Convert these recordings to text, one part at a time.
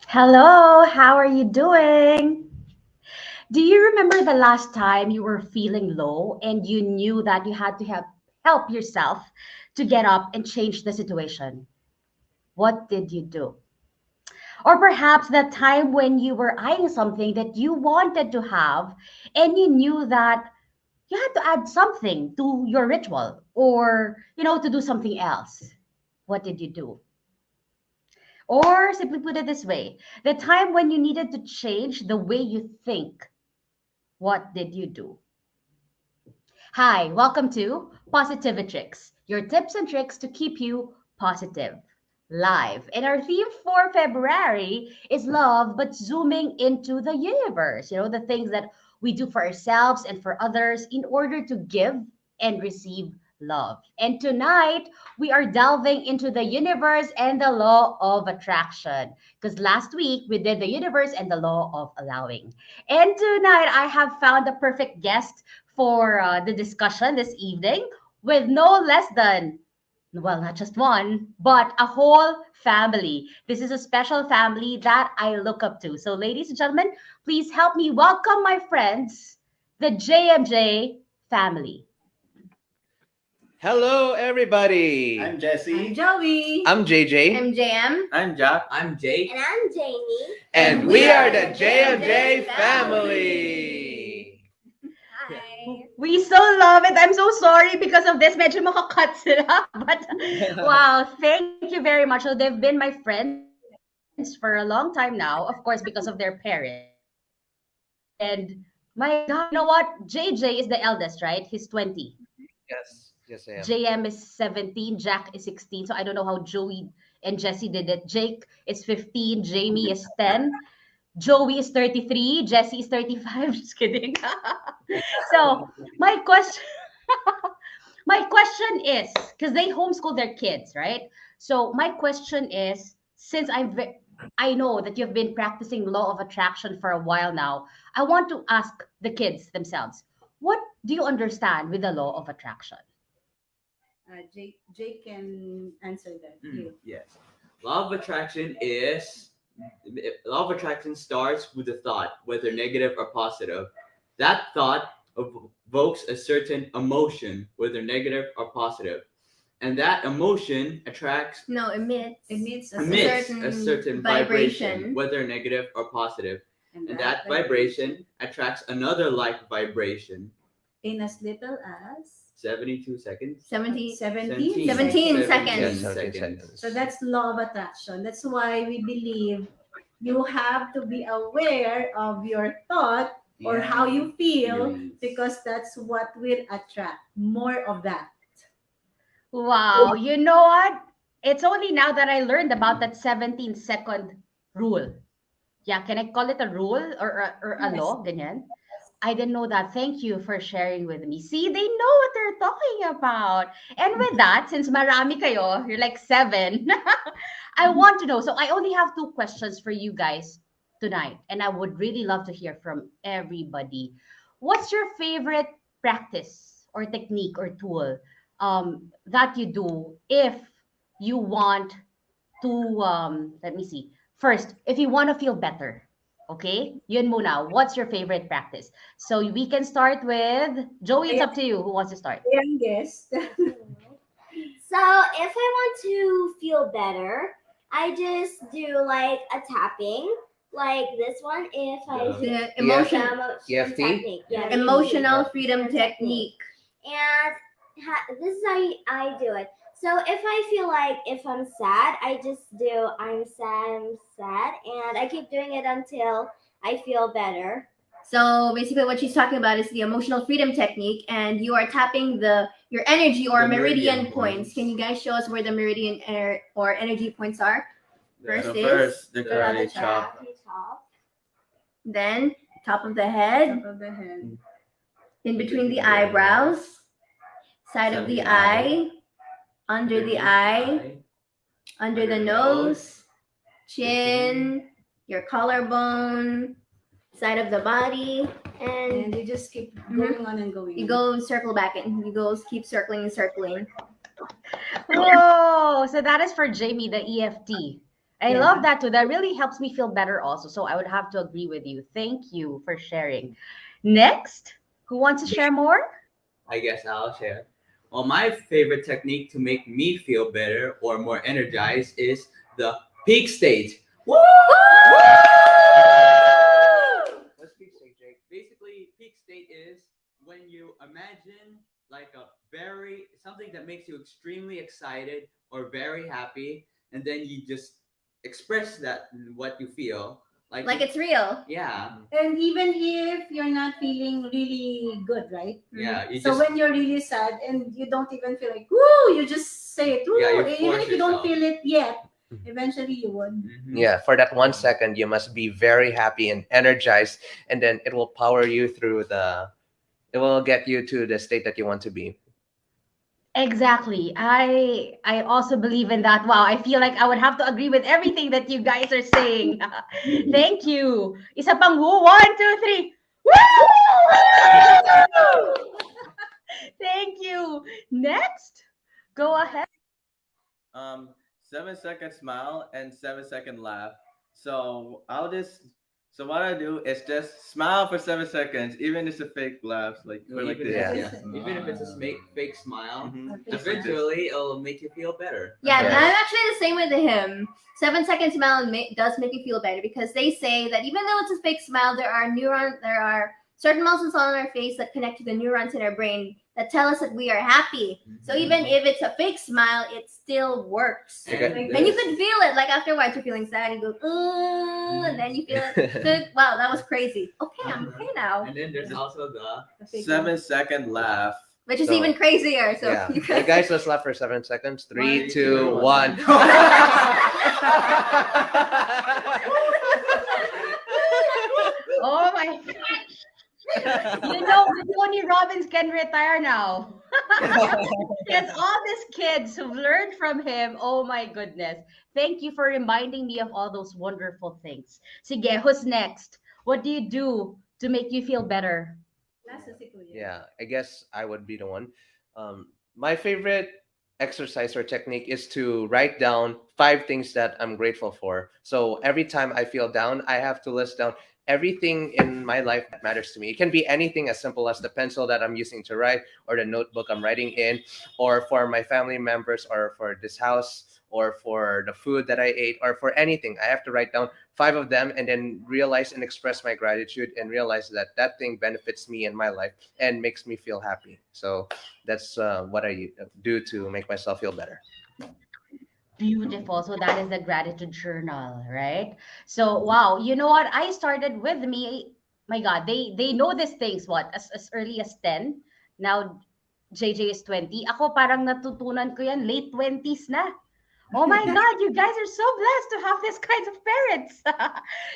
Hello, how are you doing? Do you remember the last time you were feeling low and you knew that you had to help yourself to get up and change the situation? What did you do? Or perhaps that time when you were eyeing something that you wanted to have and you knew that you had to add something to your ritual or, to do something else. What did you do? Or simply put it this way, the time when you needed to change the way you think. What did you do? Hi, welcome to Positivitrix, your tips and tricks to keep you positive. Live. And our theme for February is love, but zooming into the universe. The things that we do for ourselves and for others in order to give and receive love. And tonight, we are delving into the universe and the law of attraction. Because last week, we did the universe and the law of allowing. And tonight, I have found the perfect guest for the discussion this evening with no less than, well, not just one, but a whole family. This is a special family that I look up to. So, ladies and gentlemen, please help me welcome my friends, the JMJ family. Hello, everybody. I'm I'm Jesse. Joey. I'm JJ, I'm JM. I'm Jack. I'm Jake. And I'm Jamie. and we are the JMJ family. Hi. We so love it. I'm so sorry because of this. Medyo makakat sila. But wow, thank you very much. So they've been my friends for a long time now, of course, because of their parents. And my God, you know what? JJ is the eldest, right? He's 20. Yes, I am. JM is 17, Jack is 16. So I don't know how Joey and Jesse did it. Jake is 15, Jamie is 10, Joey is 33, Jesse is 35. Just kidding. So my question my question is, because they homeschool their kids, right? So my question is, since I know that you've been practicing law of attraction for a while now, I want to ask the kids themselves, what do you understand with the law of attraction? Jake can answer that. Yes. Law of attraction is law of attraction starts with a thought, whether negative or positive. That thought evokes a certain emotion, whether negative or positive, and that emotion attracts No, Emits emits certain a certain vibration, whether negative or positive, and that vibration attracts another like vibration. in as little as 72 seconds. 17 17 17 seconds. seconds. 17 seconds. So that's law of attraction. That's why we believe you have to be aware of your thought or how you feel, Feelings. because that's what will attract more of that. Wow, you know what? It's only now that I learned about that 17-second rule. Yeah, can I call it a rule or a Yes. law? Ganyan. I didn't know that. Thank you for sharing with me. See, they know what they're talking about. And with that, since marami kayo, you're like seven, I want to know. So I only have two questions for you guys tonight, and I would really love to hear from everybody. What's your favorite practice or technique or tool that you do if you want to, let me see. First, if you want to feel better, okay? Yun muna. What's your favorite practice? So we can start with Joey. It's up to you. Who wants to start? Youngest. So if I want to feel better, I just do like a tapping, like this one. If I do Yeah. the Emotion- emotion EFT? technique, yeah, Emotional EFT. freedom technique. And this is how I do it. So if I feel like if I'm sad, I just do I'm sad, and I keep doing it until I feel better. So basically, what she's talking about is the emotional freedom technique, and you are tapping your energy or The meridian meridian points. points. Can you guys show us where the meridian or energy points are? First So is first, the Karate karate chop. Top. then top of the head, Top of the head. in between the eyebrows, side of the eye, under the eye, under the nose, chin, your collarbone, side of the body, And and you just keep Mhm. going on and going. you go circle back and you go keep circling and circling. Whoa! So that is for Jamie, the EFT. I Yeah. love that too. That really helps me feel better also. So I would have to agree with you. Thank you for sharing. Next, who wants to share more? I guess I'll share. Well, my favorite technique to make me feel better or more energized is the peak state. Woo! What's peak state, Jake? Basically, peak state is when you imagine like a very something that makes you extremely excited or very happy, and then you just express that what you feel. Like it's real. Yeah, And even if you're not feeling really good, right? yeah. You So just when you're really sad and you don't even feel like, woo, you just say it, woo. Yeah, you Even force if you don't yourself. feel it yet, eventually you would. Mhm. Yeah, for that 1 second, you must be very happy and energized, and then it will power you through it will get you to the state that you want to be. Exactly. I also believe in that. Wow, I feel like I would have to agree with everything that you guys are saying. Thank you. Isa pang woo. 1, 2, 3. Woo! Thank you. Next, go ahead. 7 second smile and 7 second laugh. So so what I do is just smile for 7 seconds, even if it's a fake laugh, like No, or like even, this. Yeah. even if it's a fake smile, Mhm. Just like eventually it'll make you feel better. Yeah, Yes. I'm actually the same with him. 7 second smile does make you feel better because they say that even though it's a fake smile, there are certain muscles on our face that connect to the neurons in our brain that tell us that we are happy. So even if it's a fake smile, it still works. Okay. And you could feel it, like afterwards you're feeling sad, you go, and then you feel it. Wow, that was crazy. Okay, I'm okay now. And then there's also the 7 second laugh. Which is So, even crazier. So yeah. you Hey, guys, guys, let's laugh for 7 seconds. 3, 1, 2, 2, 1. Oh my gosh. Tony Robbins can retire now. Because all these kids who've learned from him, oh my goodness. Thank you for reminding me of all those wonderful things. Sige, who's next? What do you do to make you feel better? Last na si Kuya. Yeah, I guess I would be the one. My favorite exercise or technique is to write down 5 things that I'm grateful for. So every time I feel down, I have to list down everything in my life that matters to me. It can be anything as simple as the pencil that I'm using to write, or the notebook I'm writing in, or for my family members, or for this house, or for the food that I ate, or for anything. I have to write down 5 of them and then realize and express my gratitude and realize that that thing benefits me in my life and makes me feel happy. So that's what I do to make myself feel better. Beautiful. So that is the gratitude journal, right? So wow, you know what? I started with me. My God, they know these things what as early as 10. Now JJ is 20. Ako parang natutunan ko yan late 20s na. Oh my God, you guys are so blessed to have this kinds of parents.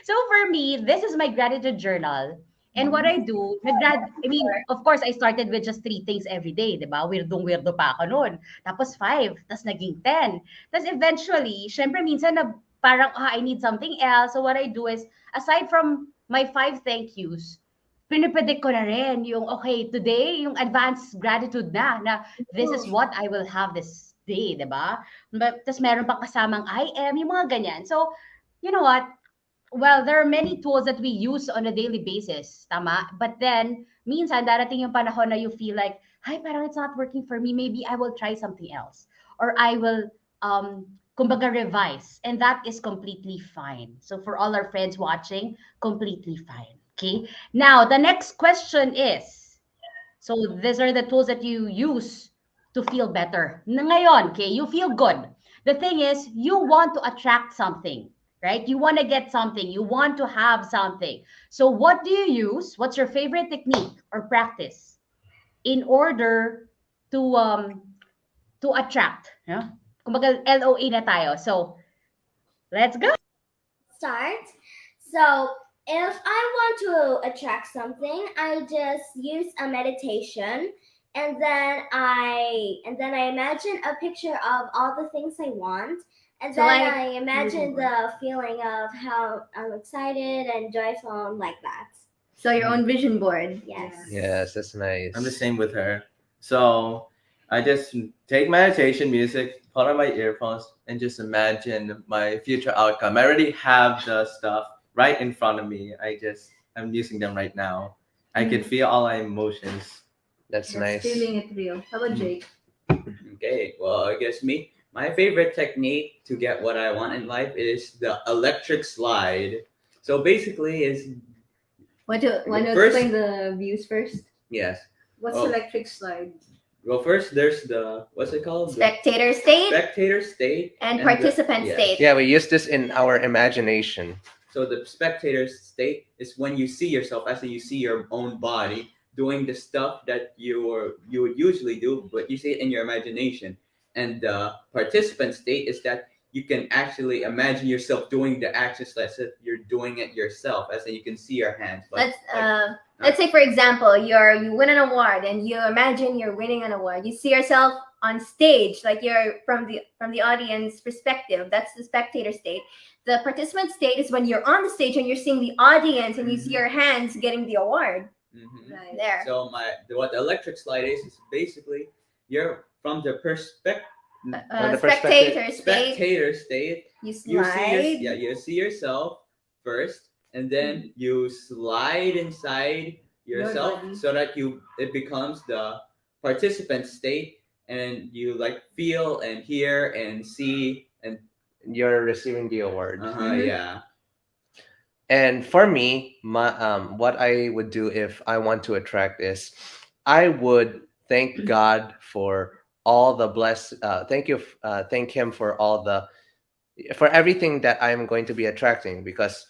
So for me, this is my gratitude journal. And what I do, I mean, of course, I started with just 3 things every day, di ba? Weirdo pa ako noon. Tapos 5, tapos naging 10. Tapos eventually, syempre minsan na parang, I need something else. So what I do is, aside from my 5 thank yous, pinipredict ko na rin yung, okay, today, yung advanced gratitude na this is what I will have this day, di ba? Tapos meron pang kasamang I am, yung mga ganyan. So, you know what? Well, there are many tools that we use on a daily basis, tama? But then, minsan, darating yung panahon na you feel like, ay, parang it's not working for me. Maybe I will try something else. Or I will, kumbaga, revise. And that is completely fine. So for all our friends watching, completely fine. Okay? Now, the next question is, so these are the tools that you use to feel better. Na ngayon, okay, you feel good. The thing is, you want to attract something, right? You want to get something. You want to have something. So what do you use? What's your favorite technique or practice in order to attract? Yeah? Kumbaga, LOA na tayo. So, let's go. Start. So if I want to attract something, I just use a meditation, and then I imagine a picture of all the things I want, and So, then like, I imagine the feeling of how I'm excited and joyful and like that. so your own vision board. Yes. Yes, that's nice. I'm the same with her. So I just take meditation music, put on my earphones, and just imagine my future outcome. I already have the stuff right in front of me. I'm using them right now. I can feel all my emotions. That's Just nice. feeling it real. How about Mm. Jake? Okay, well, I guess my favorite technique to get what I want in life is the electric slide. So basically, is Want to First- explain the views first? yes. What's Oh. electric slide? Well, first there's the what's it called? Spectator state The spectator state and the- participant yes. state. Yeah, we use this in our imagination. So the spectator state is when you see yourself, as in you see your own body doing the stuff that you would usually do, but you see it in your imagination. And the participant state is that you can actually imagine yourself doing the actions as if you're doing it yourself, as in you can see your hands. But Let's say, for example, you win an award and you imagine you're winning an award. You see yourself on stage, like you're from the audience perspective. That's the spectator state. The participant state is when you're on the stage and you're seeing the audience and you see your hands getting the award. mhm. Right. There. So what the electric slide is basically you're from the From the Spectator state. spectator state. You You slide. you see yourself first, and then you slide inside Your yourself body. so that it becomes the participant state, and you like feel and hear and see and You're receiving the award. yeah. And for me, what I would do if I want to attract is, I would thank God for all the thank Him for everything that I'm going to be attracting, because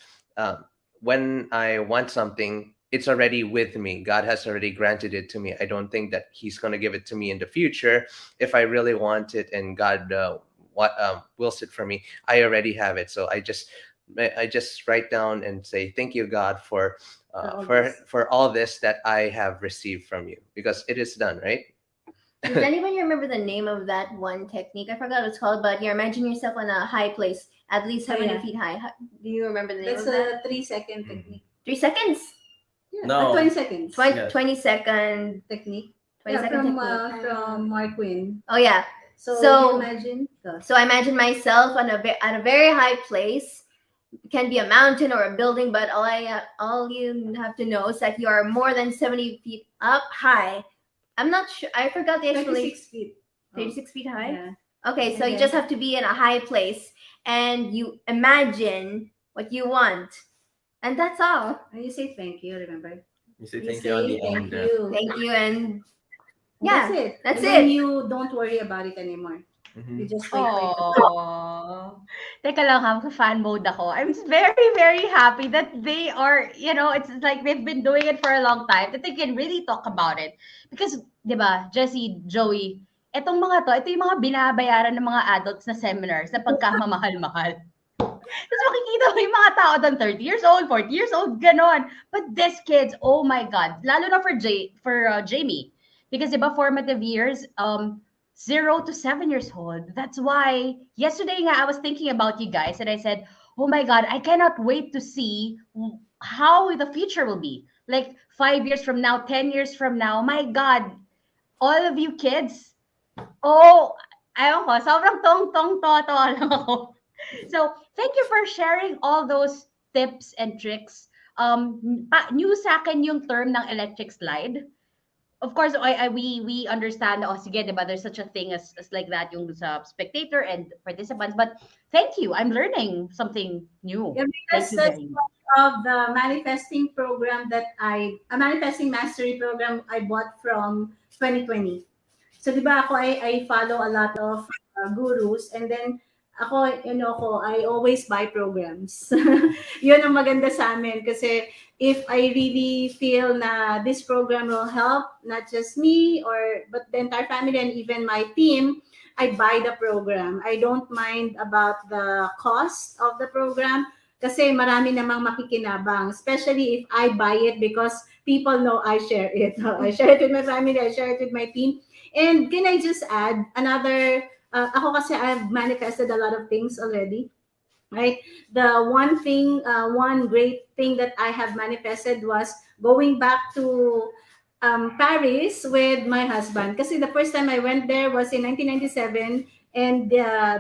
when I want something, it's already with me. God has already granted it to me. I don't think that He's going to give it to me in the future. If I really want it and God wills it for me, I already have it. So I just write down and say, thank you, God, for all this that I have received from you, because it is done, right? Does anybody remember the name of that one technique? I forgot what it's called, but you imagine yourself on a high place, at least 70 yeah. feet high. Do you remember the name That's of that? a 3-second technique. 3 seconds? Yeah, No. 20 seconds 20, Yes. 20-second. technique. 20-second From technique. from Mark Quinn. Oh, yeah. So, So- you imagine. Go. So I imagine myself on at a very high place. It can be a mountain or a building, but all you have to know is that you are more than 70 feet up high. I'm not sure. I forgot the actually 36 feet. 36 feet high. Yeah. Okay, so And you then- just have to be in a high place and you imagine what you want, and that's all. And you say thank you, remember? You say You thank you on say the thank end. you. Thank you, and And yeah, that's it. that's and then it. you don't worry about it anymore. You Mhm. just wait for it to Oh, teka lang ha, fan mode ako. I'm very, very happy that they are, it's like they've been doing it for a long time, that they can really talk about it. Because, di ba, Jessie, Joey, ito yung mga binabayaran ng mga adults na seminars na pagkamamahal-mahal. Tapos makikita mo yung mga tao doon, 30 years old, 40 years old, ganon. But these kids, oh my God, lalo na for Jamie. Because diba, formative years, 0 to 7 years old. That's why yesterday nga I was thinking about you guys and I said, oh my God, I cannot wait to see how the future will be. Like 5 years from now, 10 years from now, my God, all of you kids, oh, ayaw ko, sobrang tong-tong-to-to lang ako. So, thank you for sharing all those tips and tricks. New sa akin yung term ng electric slide. Of course, we understand, oh, sige, diba, there's such a thing as like that, yung sa spectator and participants. But thank you. I'm learning something new. Yeah, because Thank you that's very much. part of the manifesting program a manifesting mastery program I bought from 2020. So, di ba ako, I follow a lot of gurus, and then ako, I always buy programs. Yun ang maganda sa amin kasi if I really feel na this program will help not just me but the entire family and even my team, I buy the program. I don't mind about the cost of the program kasi marami namang makikinabang, especially if I buy it because people know I share it. I share it with my family, I share it with my team. And can I just add another, ako kasi I've manifested a lot of things already, right? The one great thing that I have manifested was going back to Paris with my husband. Kasi the first time I went there was in 1997 and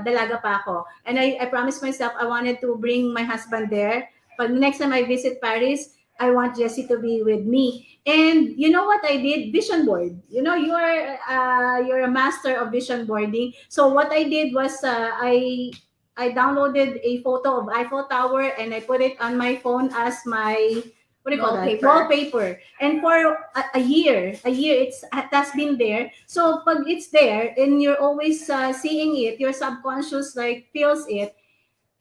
dalaga pa ako. And I promised myself I wanted to bring my husband there. But the next time I visit Paris, I want Jessie to be with me. And you know what I did? Vision board. You know, you're a master of vision boarding. So what I did was I downloaded a photo of Eiffel Tower and I put it on my phone as my what do you call that? Wallpaper. Wallpaper. And for a year, it has been there. So pag it's there and you're always seeing it, your subconscious like feels it.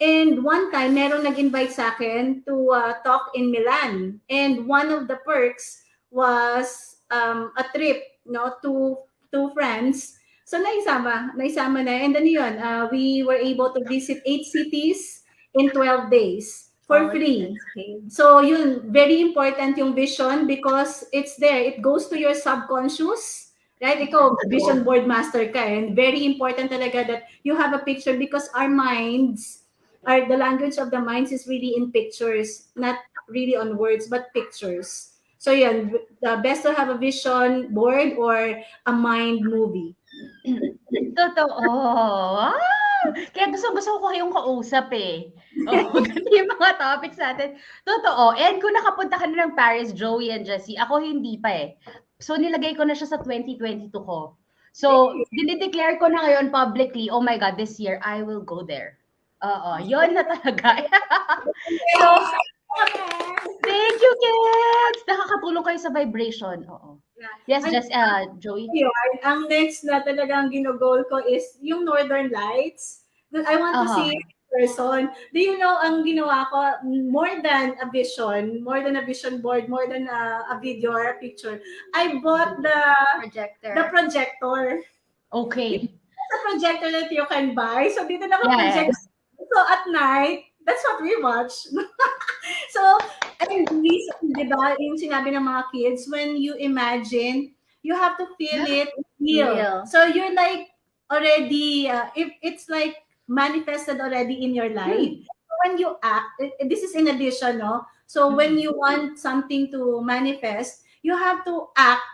And one time, meron nag-invite sa akin to talk in Milan. And one of the perks was a trip, no, to France. So naisama na. And then yun, we were able to visit 8 cities in 12 days for free. So yun, very important yung vision because it's there. It goes to your subconscious. Right? Ikaw, vision board master ka. And very important talaga that you have a picture because our minds, the language of the minds is really in pictures, not really on words, but pictures. So yun, the best to have a vision board or a mind movie. Totoo. Ah! Kaya gusto ko kayong kausap eh. Oh, ganun yung mga topics natin. Totoo. And kung nakapunta ka na ng Paris, Joey and Jessie, ako hindi pa eh. So nilagay ko na siya sa 2022 ko. So, dinideclare ko na ngayon publicly, oh my God, this year, I will go there. Oo, yun na talaga. So, thank you, kids! Nakakatulong kayo sa vibration. Oo. Yes, just Joey. Yun, ang next na talagang ginogol ko is yung Northern Lights. I want to see it in person. Do you know, ang ginawa ko, more than a vision board, more than a video or a picture, I bought the projector. Okay. It's a projector that you can buy. So, dito naka-project. So, at night, that's what we watch. So, and di ba, yung sinabi ng mga kids, when you imagine, you have to feel it real. So, you're like already, if it's like manifested already in your life. So when you act, this is in addition, no? So, when you want something to manifest, you have to act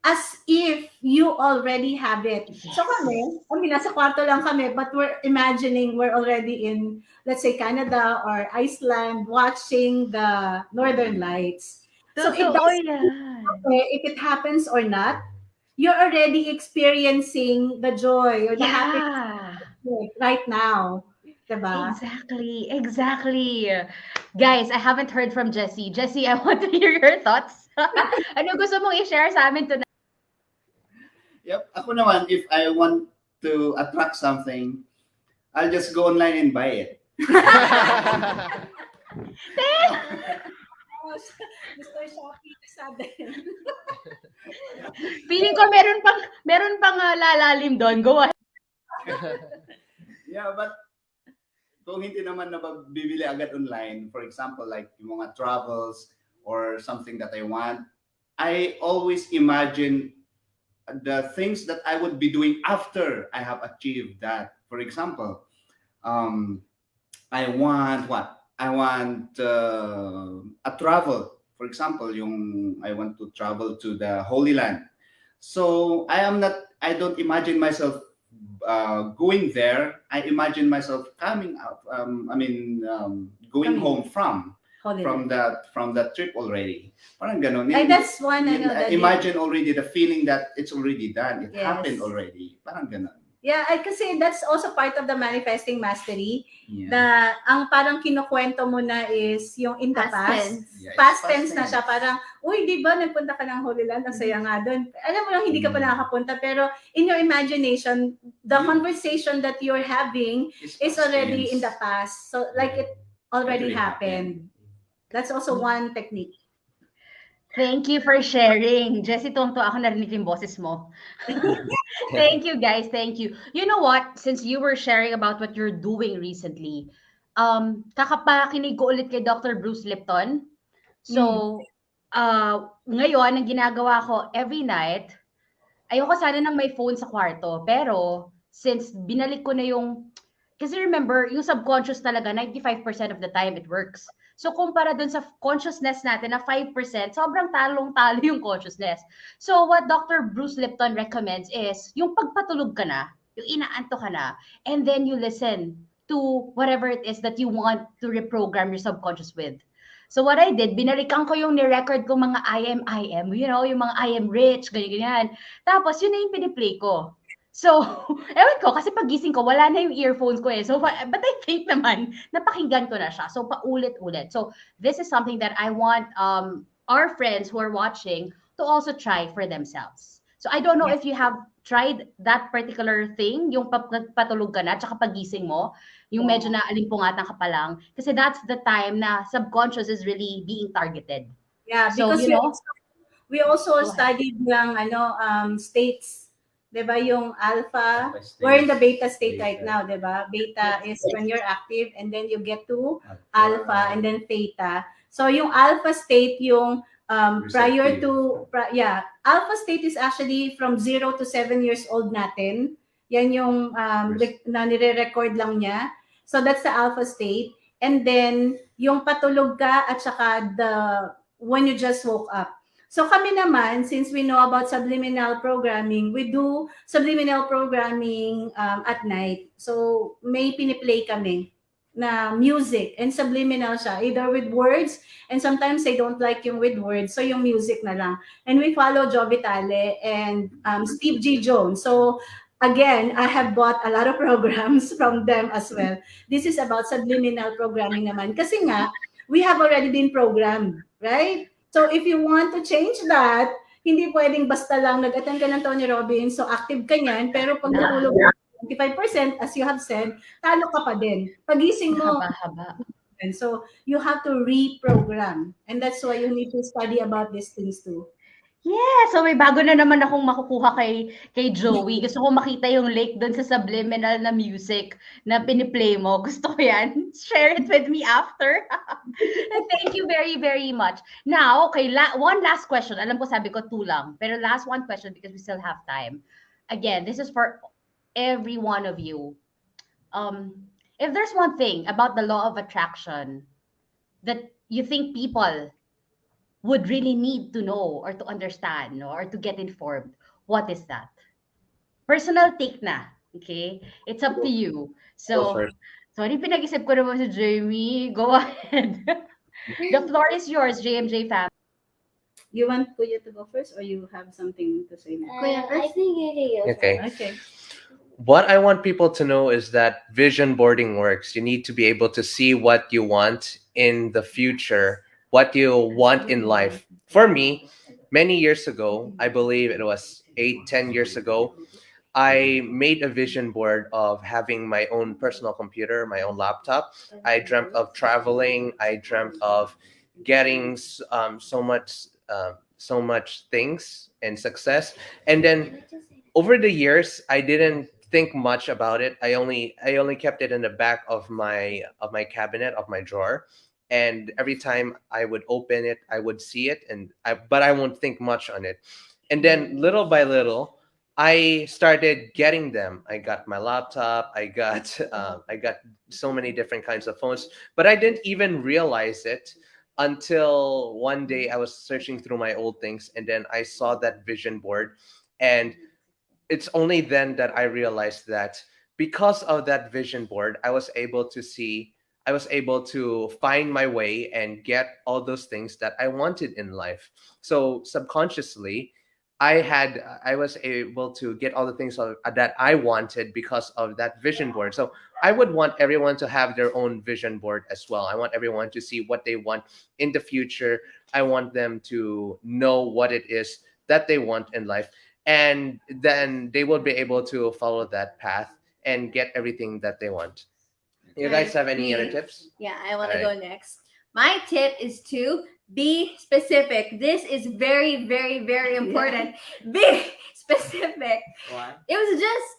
as if you already have it. Yes. So kami, nasa kwarto lang kami, but we're imagining we're already in, let's say, Canada or Iceland, watching the Northern Lights. So it doesn't matter if it happens or not, you're already experiencing the joy or the happiness right now. Diba? Exactly. Guys, I haven't heard from Jessie. Jessie, I want to hear your thoughts. Ano gusto mong i-share sa amin tonight? Yep. Ako naman, if I want to attract something, I'll just go online and buy it. Mr. Shopee, sabi. Feeling ko meron pang lalalim doon. Go ahead. Yeah, but kung hindi naman na bibili agad online, for example, like yung mga travels or something that I want, I always imagine the things that I would be doing after I have achieved that. For example, I want what? I want a travel. For example, I want to travel to the Holy Land. So I don't imagine myself going there. I imagine myself coming out. Going home from that trip already. Parang ganon. That's one I know. Imagine already the feeling that it's already done. It happened already. Parang ganon. Yeah, kasi that's also part of the manifesting mastery. Yeah. Ang parang kinukwento mo na is yung in the past. Yeah, Past tense na siya. Parang, uy, di ba nagpunta ka ng Holy Land? Ang saya nga doon. Alam mo lang, hindi ka pa nakakapunta. Pero in your imagination, the conversation that you're having is already in the past. So like it already happened. That's also one technique. Thank you for sharing. Jessie, tuwang-tuwa ako narinig yung boses mo. Thank you, guys. Thank you. You know what? Since you were sharing about what you're doing recently, kakapakinig ko ulit kay Dr. Bruce Lipton. So, ngayon, ang ginagawa ko every night, ayoko sana nang may phone sa kwarto. Pero, since binalik ko na yung, kasi remember, yung subconscious talaga, 95% of the time it works. So kumpara dun sa consciousness natin na 5%, sobrang talong-talo yung consciousness. So what Dr. Bruce Lipton recommends is yung pagpatulog ka na, yung inaanto ka na, and then you listen to whatever it is that you want to reprogram your subconscious with. So what I did, binalikan ko yung ni-record ko mga I am, yung mga I am rich, ganyan-ganyan. Tapos yun na yung piniplay ko. So, ewan ko, kasi pagising ko, wala na yung earphones ko eh. So, but I think naman, napakinggan ko na siya. So, paulit-ulit. So, this is something that I want our friends who are watching to also try for themselves. So, I don't know if you have tried that particular thing, yung patulog ka na, tsaka pagising mo, yung medyo na alimpungatan ka pa lang. Kasi that's the time na subconscious is really being targeted. Yeah, So, because we also studied yung states. 'Di ba yung alpha? We're in the beta state right now, 'di ba? Beta is when you're active and then you get to alpha and then theta. So yung alpha state yung prior to alpha state is actually from 0 to 7 years old natin. Yan yung na nire-record lang niya. So that's the alpha state. And then yung patulog ka at saka when you just woke up. So kami naman, since we know about subliminal programming, we do subliminal programming at night. So may piniplay kami na music and subliminal siya, either with words and sometimes they don't like yung with words, so yung music na lang. And we follow Joe Vitale and Steve G. Jones. So again, I have bought a lot of programs from them as well. This is about subliminal programming naman. Kasi nga, we have already been programmed, right? So if you want to change that, hindi pwedeng basta lang nag-attend ka ng Tony Robbins, so active ka niyan, pero pag natulog 25%, as you have said, talo ka pa din. Pagising mo, and so you have to reprogram. And that's why you need to study about these things too. Yeah, so may bago na naman akong makukuha kay Joey. Gusto ko makita yung link doon sa subliminal na music na piniplay mo. Gusto ko yan. Share it with me after. Thank you very, very much. Now, okay, one last question. Alam ko sabi ko 2 lang. Pero last one question because we still have time. Again, this is for every one of you. If there's one thing about the law of attraction that you think people would really need to know or to understand or to get informed, what is that? Personal take na, okay? It's up to you. So, sorry, pinag-isip ko naman si Jamie. Go ahead. The floor is yours, JMJ fam. You want Kuya to go first or you have something to say now? Kuya I first? think you can go Okay. first. Okay. What I want people to know is that vision boarding works. You need to be able to see what you want in the future, what you want in life. For me, many years ago, I believe it was 8-10 years ago, I made a vision board of having my own personal computer, my own laptop. I dreamt of traveling. I dreamt of getting so much things and success. And then over the years, I didn't think much about it. I only kept it in the back of my cabinet, of my drawer. And every time I would open it, I would see it, but I won't think much on it. And then little by little, I started getting them. I got my laptop. I got so many different kinds of phones, but I didn't even realize it until one day I was searching through my old things, and then I saw that vision board, and it's only then that I realized that because of that vision board, I was able to find my way and get all those things that I wanted in life. So subconsciously, I was able to get all the things that I wanted because of that vision board. So I would want everyone to have their own vision board as well. I want everyone to see what they want in the future. I want them to know what it is that they want in life. And then they will be able to follow that path and get everything that they want. You guys have any other tips? Yeah, I want to go next. My tip is to be specific. This is very, very, very important. Be specific. Why? It was just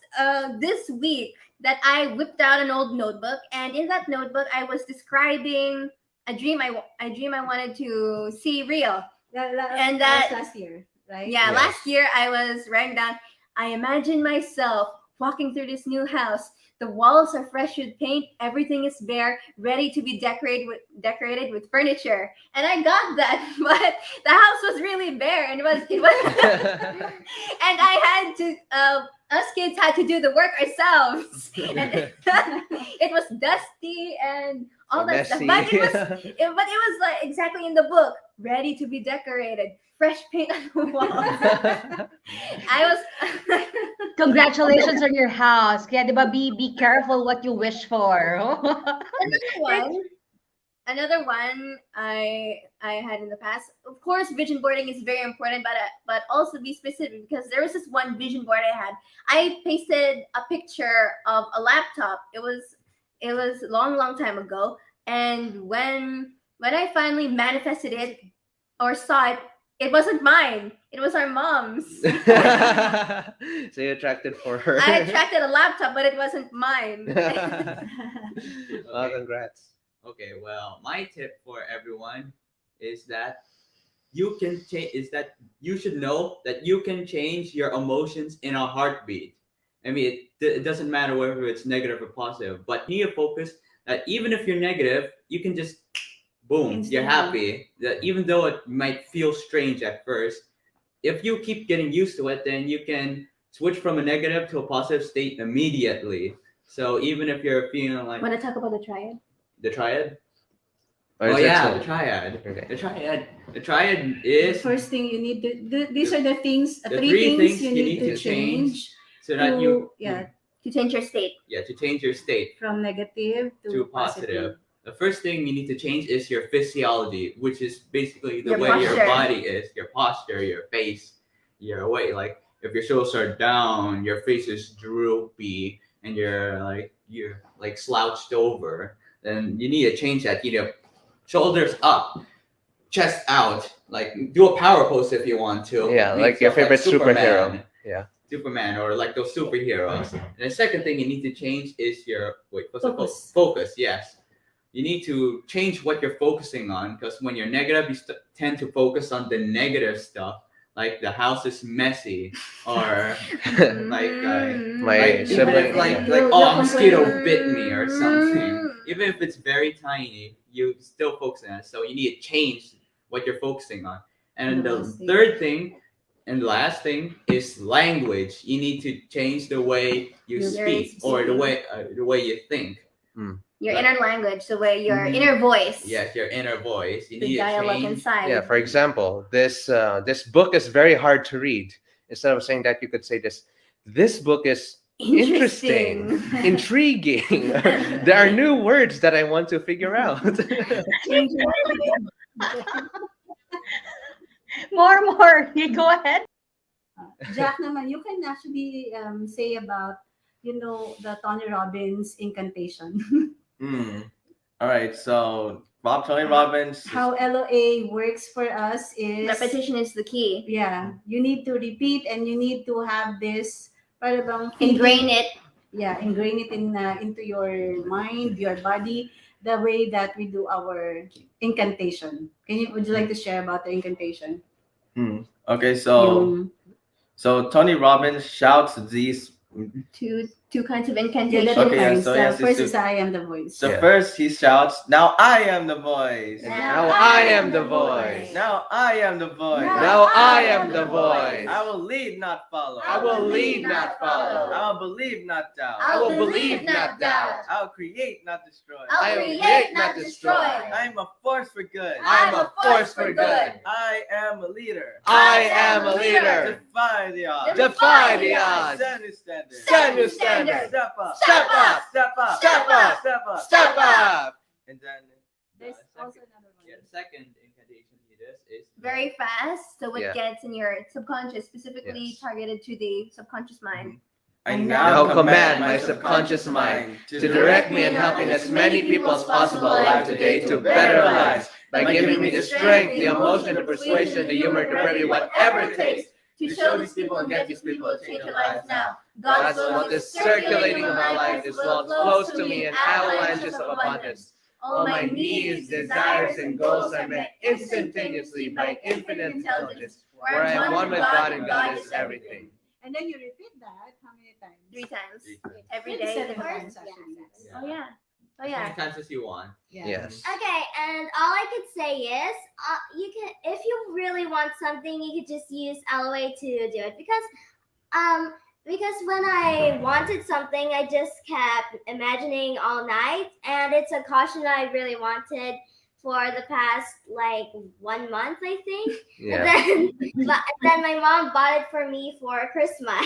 this week that I whipped out an old notebook, and in that notebook, I was describing a dream I wanted to see real. And that was last year, right? Yeah, Yes. last year I was writing down, I imagine myself walking through this new house. The walls are fresh with paint. Everything is bare, ready to be decorated with furniture. And I got that, but the house was really bare, and it was, and I had to. Us kids had to do the work ourselves, and it was dusty and all that stuff. But it was like exactly in the book, ready to be decorated, fresh paint on the walls. I was. Congratulations on your house. Kaya, di ba, be careful what you wish for. Another one I had in the past. Of course, vision boarding is very important, but also be specific, because there was this one vision board I had. I pasted a picture of a laptop. It was a long time ago, and when I finally manifested it or saw it, it wasn't mine. It was our mom's. So you attracted for her. I attracted a laptop, but it wasn't mine. Well, congrats. Okay, well, my tip for everyone is that you can change. Is that you should know that you can change your emotions in a heartbeat. I mean, it doesn't matter whether it's negative or positive, but you need to focus that even if you're negative, you can just boom, you're happy. That even though it might feel strange at first, if you keep getting used to it, then you can switch from a negative to a positive state immediately. So even if you're feeling like Want to talk about the triad? the triad. Or Oh is it yeah, so? the triad. Okay. The triad The is first thing you need to do, these are the things, the three things you need to change so that you To change your state. to change your state from negative to positive. The first thing you need to change is your physiology, which is basically the Your way your posture. body is, your posture, your face, your weight. Like if your shoulders are down, your face is droopy, and you're like slouched over, then you need to change that. You know, shoulders up, chest out. Like do a power pose if you want to. Yeah, Make like your yourself favorite superhero. Yeah. Superman or like those superheroes. And the second thing you need to change is your Focus. Focus, yes. You need to change what you're focusing on, because when you're negative, you tend to focus on the negative stuff, like the house is messy, or like My even sibling. if like You're oh, a mosquito bit complaining. me or something. Even if it's very tiny, you still focus on it. So you need to change what you're focusing on. And the Interesting. third thing and last thing is language. You need to change the way you You're speak very or the way you think. Your Like- inner language, the way your Mhm. inner voice. Yes, your inner voice. You The need to dialogue change. inside. Yeah, for example, this book is very hard to read. Instead of saying that, you could say this book is interesting, intriguing. There are new words that I want to figure out. More. You go ahead. Jack naman, you can actually say about, the Tony Robbins incantation. All right, so Tony Robbins. How LOA works for us is, Repetition is the key. yeah, you need to repeat and you need to have this, para bang feeling. Ingrain it. Yeah, ingrain it into your mind, your body, the way that we do our incantation. Would you like to share about the incantation? Okay, so Tony Robbins shouts these. Two kinds of Yeah, incantation. the two Okay, yeah, kinds. so he has First these is I am the voice. So Yeah. first he shouts, "Now I am the voice. Now I am the voice. Now I am the voice. Now I am the voice. I will lead, not follow. I will lead, not follow. I will believe, not doubt. I will believe, not doubt. I will create, not destroy. I'll create, not destroy. I am a force for good. I am a force for good. I am a leader. I am a leader. Defy the odds. Defy the odds. Set new standards. Set new standards. Step up. Step up. Step up. Step up. Step up. Step up. And then There's second- also another one. Yeah, the second incantation he does is Very fast, so it Yeah. gets in your subconscious, specifically Yes. targeted to the subconscious mind. I Now now command my subconscious mind to direct me in helping as many people as possible alive today to better lives by giving me the strength, the emotion, the persuasion, the humor to bring me whatever it takes To show these people and get these people to change their lives now. God's wealth is circulating in my life. This wealth flows to me in avalanches of abundance. All my needs, desires, and goals are met instantaneously by infinite intelligence, where I am one with God and God is everything. And then you repeat that how many times? 3 times. 3 times. Every Maybe day. 7 Or- times yeah, actually. seven. Oh yeah. Oh As yeah. many times as you want. Yeah. Yes. Okay, and all I could say is, you can, if you really want something, you could just use LOA to do it um because when I wanted something, I just kept imagining all night, and it's a caution that I really wanted for the past like 1 month, I think. And Yeah. then my mom bought it for me for Christmas.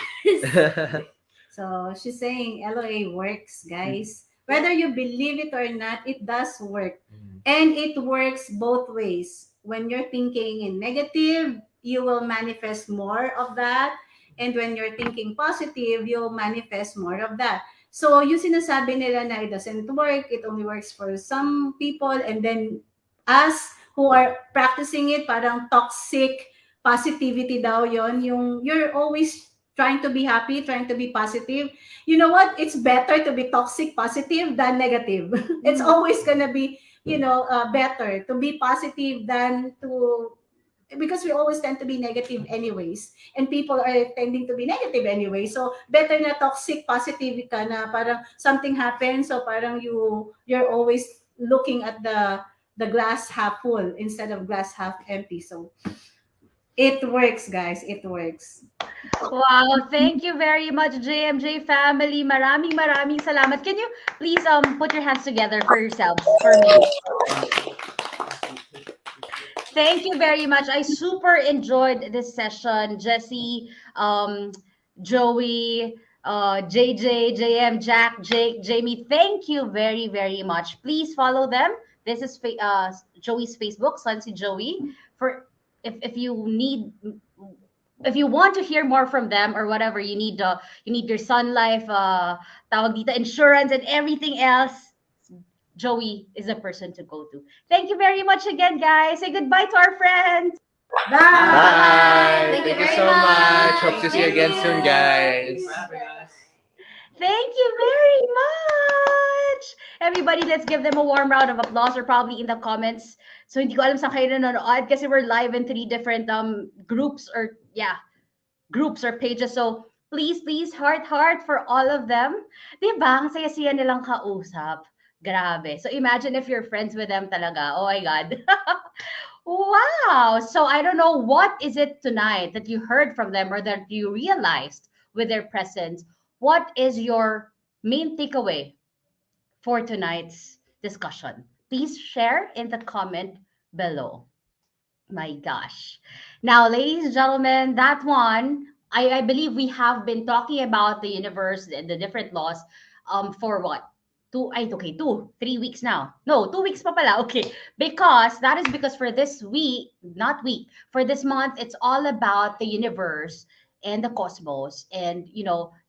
So she's saying LOA works, guys. Whether you believe it or not, it does work. And it works both ways. When you're thinking in negative, you will manifest more of that. And when you're thinking positive, you'll manifest more of that. So yung sinasabi nila na it doesn't work, it only works for some people. And then us who are practicing it, parang toxic positivity daw yon. Yung you're always trying to be happy, trying to be positive. You know what? It's better to be toxic positive than negative. It's always gonna be, better to be positive than to, because we always tend to be negative anyways, and people are tending to be negative anyway. So better na toxic positive ka na parang something happens, so parang you're always looking at the glass half full instead of glass half empty. So it works, guys. It works. Wow, thank you very much, JMJ family. Maraming salamat. Can you please put your hands together for yourselves for me? Thank you very much. I super enjoyed this session. Jesse, Joey, JJ, JM, Jack, Jake, Jamie. Thank you very much. Please follow them. This is Joey's Facebook, Sunsy Joey. For if you need, if you want to hear more from them or whatever, you need your Sun Life, tawag dito, insurance and everything else. Joey is the person to go to. Thank you very much again, guys. Say goodbye to our friends. Bye. Bye. Thank you Thank you very so much. Hope much. to see you Thank again you. soon, guys. Thanks for having us. Thank you very much. Everybody, let's give them a warm round of applause, or probably in the comments. So hindi ko alam saan kayo nanonood kasi we're live in 3 different groups or groups or pages. So please heart for all of them. 'Di ba? Ang saya-saya nilang kausap. Grabe. So imagine if you're friends with them talaga. Oh my god. Wow. So I don't know, what is it tonight that you heard from them or that you realized with their presence? What is your main takeaway for tonight's discussion? Please share in the comment below. My gosh. Now, ladies and gentlemen, that one, I believe we have been talking about the universe and the different laws for what? 3 weeks now. No, 2 weeks pa pala. Okay. Because that is because for this week, not week, for this month, it's all about the universe and the cosmos and,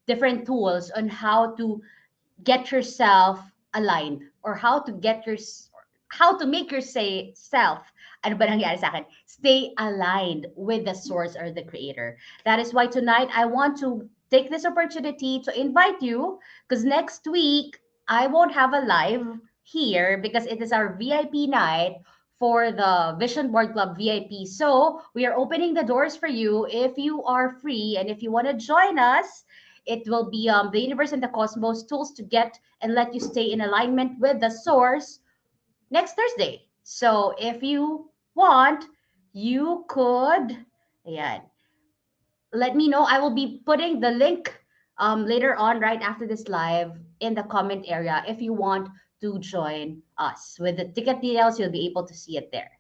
different tools on how to get yourself aligned, or how to make your self, ano ba nangyari sa akin? Stay aligned with the source or the creator. That is why tonight I want to take this opportunity to invite you, because next week I won't have a live here because it is our VIP night for the Vision Board Club VIP. So we are opening the doors for you if you are free and if you want to join us. It will be the universe and the cosmos tools to get and let you stay in alignment with the source next Thursday. So if you want, you could, yeah, let me know. I will be putting the link later on, right after this live, in the comment area. If you want to join us with the ticket details, you'll be able to see it there.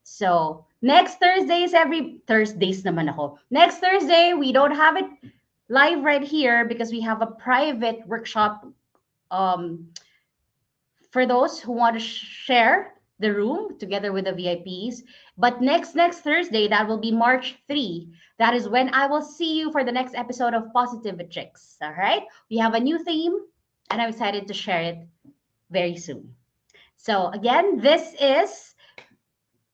So next Thursdays, every Thursdays naman ako. Next Thursday, we don't have it live right here because we have a private workshop for those who want to share the room together with the VIPs. But next Thursday, that will be March 3. That is when I will see you for the next episode of Positivitrix. All right? We have a new theme, and I'm excited to share it very soon. So again, this is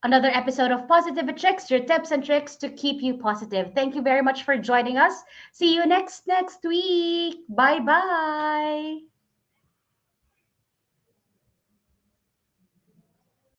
another episode of Positivitrix, your tips and tricks to keep you positive. Thank you very much for joining us. See you next week. Bye-bye.